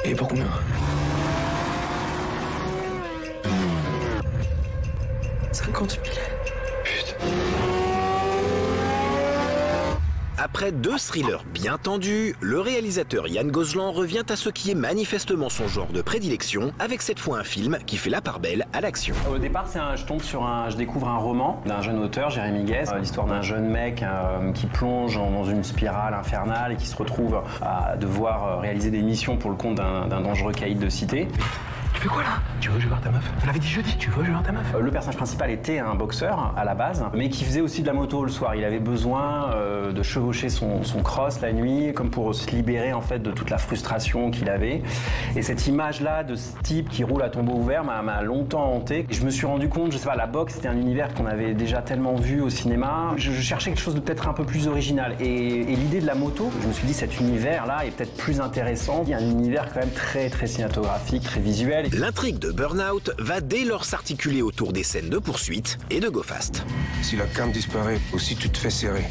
Et pour combien? 50 000. Putain. Après 2 thrillers bien tendus, le réalisateur Yann Gozlan revient à ce qui est manifestement son genre de prédilection, avec cette fois un film qui fait la part belle à l'action. Au départ, je découvre un roman d'un jeune auteur, Jérémy Guez, l'histoire d'un jeune mec qui plonge dans une spirale infernale et qui se retrouve à devoir réaliser des missions pour le compte d'un dangereux caïd de cité. Tu fais quoi là? Tu veux jouer voir ta meuf? On l'avait dit jeudi, tu veux jouer voir ta meuf? Le personnage principal était un boxeur à la base, mais qui faisait aussi de la moto le soir. Il avait besoin de chevaucher son cross la nuit, comme pour se libérer en fait de toute la frustration qu'il avait. Et cette image-là de ce type qui roule à tombeau ouvert m'a longtemps hanté. Et je me suis rendu compte, je sais pas, la boxe c'était un univers qu'on avait déjà tellement vu au cinéma. Je cherchais quelque chose de peut-être un peu plus original. Et l'idée de la moto, je me suis dit cet univers-là est peut-être plus intéressant. Il y a un univers quand même très cinématographique, très visuel. L'intrigue de Burnout va dès lors s'articuler autour des scènes de poursuite et de Go Fast. Si la cam disparaît ou si tu te fais serrer,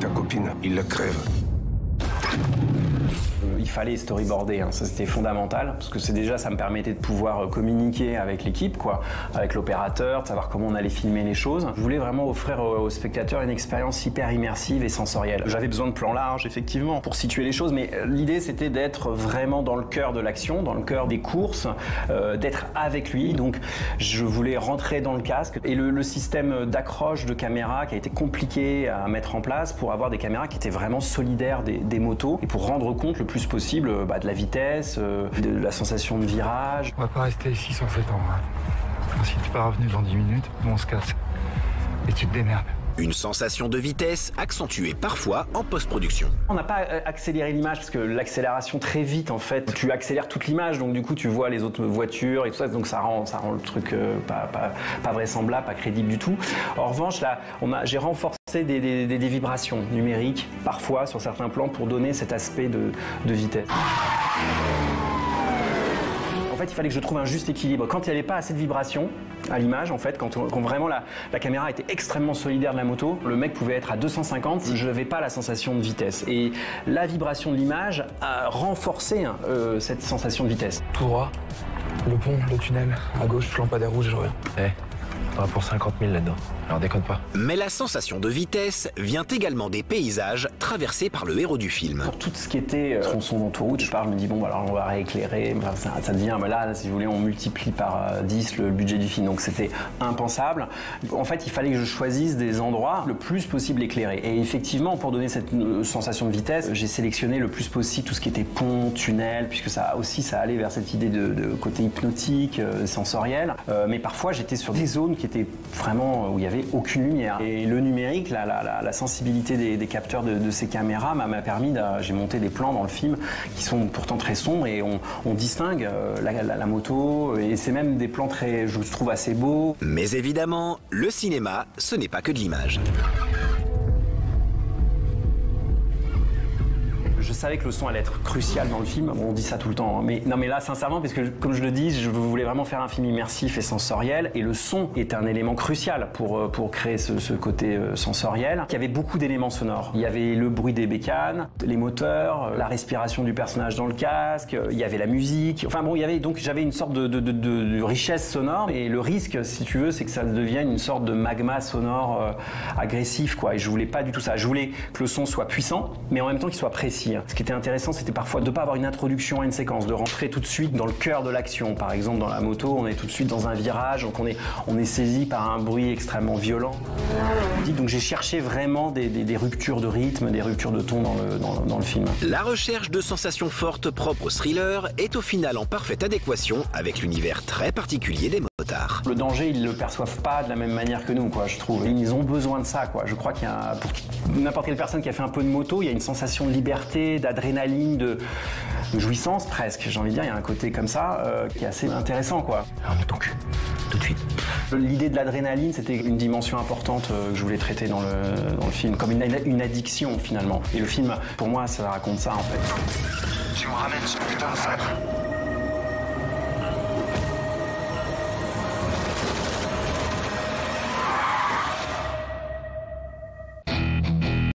ta copine, il la crève. Il fallait storyboarder, hein. Ça c'était fondamental, parce que ça me permettait de pouvoir communiquer avec l'équipe, avec l'opérateur, de savoir comment on allait filmer les choses. Je voulais vraiment offrir aux spectateurs une expérience hyper immersive et sensorielle. J'avais besoin de plans larges, effectivement, pour situer les choses, mais l'idée c'était d'être vraiment dans le cœur de l'action, dans le cœur des courses, d'être avec lui. Donc je voulais rentrer dans le casque. Et le système d'accroche de caméra qui a été compliqué à mettre en place pour avoir des caméras qui étaient vraiment solidaires des motos et pour rendre compte le plus possible de la vitesse, de la sensation de virage. On va pas rester ici 107 ans. Hein. Si tu pas revenu dans 10 minutes, nous on se casse. Et tu te démerdes. Une sensation de vitesse accentuée parfois en post-production. On n'a pas accéléré l'image parce que l'accélération très vite en fait, tu accélères toute l'image donc du coup tu vois les autres voitures et tout ça donc ça rend le truc pas vraisemblable, pas crédible du tout. En revanche là, j'ai renforcé des vibrations numériques parfois sur certains plans pour donner cet aspect de vitesse. En fait, il fallait que je trouve un juste équilibre. Quand il n'y avait pas assez de vibrations à l'image, en fait, quand vraiment la caméra était extrêmement solidaire de la moto, le mec pouvait être à 250, je n'avais pas la sensation de vitesse. Et la vibration de l'image a renforcé cette sensation de vitesse. Tout droit, le pont, le tunnel, à gauche, lampadaire rouge, je reviens. T'auras pour 50 000 là-dedans, alors déconne pas. Mais la sensation de vitesse vient également des paysages traversés par le héros du film. Pour tout ce qui était tronçon d'autoroute, je me dis bon alors on va rééclairer, ça devient, là si vous voulez on multiplie par 10 le budget du film, donc c'était impensable. En fait il fallait que je choisisse des endroits le plus possible éclairés. Et effectivement pour donner cette sensation de vitesse, j'ai sélectionné le plus possible tout ce qui était pont, tunnel, puisque ça allait vers cette idée de côté hypnotique, sensoriel. Mais parfois j'étais sur des zones qui étaient vraiment où il n'y avait aucune lumière. Et le numérique, la sensibilité des capteurs de ces caméras m'a permis j'ai monté des plans dans le film qui sont pourtant très sombres et on distingue la moto et c'est même des plans très, je trouve, assez beaux. Mais évidemment, le cinéma, ce n'est pas que de l'image. Je savais que le son allait être crucial dans le film. Bon, on dit ça tout le temps, hein. Mais là, sincèrement, parce que comme je le dis, je voulais vraiment faire un film immersif et sensoriel, et le son est un élément crucial pour créer ce côté sensoriel. Il y avait beaucoup d'éléments sonores. Il y avait le bruit des bécanes, les moteurs, la respiration du personnage dans le casque, il y avait la musique. Enfin bon, j'avais une sorte de richesse sonore, et le risque, si tu veux, c'est que ça devienne une sorte de magma sonore agressif, quoi. Et je voulais pas du tout ça. Je voulais que le son soit puissant, mais en même temps qu'il soit précis. Ce qui était intéressant, c'était parfois de ne pas avoir une introduction à une séquence, de rentrer tout de suite dans le cœur de l'action. Par exemple, dans la moto, on est tout de suite dans un virage, donc on est saisi par un bruit extrêmement violent. Donc j'ai cherché vraiment des ruptures de rythme, des ruptures de ton dans le film. La recherche de sensations fortes propres au thriller est au final en parfaite adéquation avec l'univers très particulier des motards. Le danger, ils ne le perçoivent pas de la même manière que nous, quoi, je trouve. Ils ont besoin de ça, quoi. Je crois qu'il y a, pour n'importe quelle personne qui a fait un peu de moto, il y a une sensation de liberté, d'adrénaline, de jouissance presque. J'ai envie de dire, il y a un côté comme ça qui est assez intéressant, quoi. Alors, ton cul, tout de suite. L'idée de l'adrénaline, c'était une dimension importante que je voulais traiter dans le film, comme une addiction finalement. Et le film, pour moi, ça raconte ça en fait. Tu me ramènes ce putain de sac.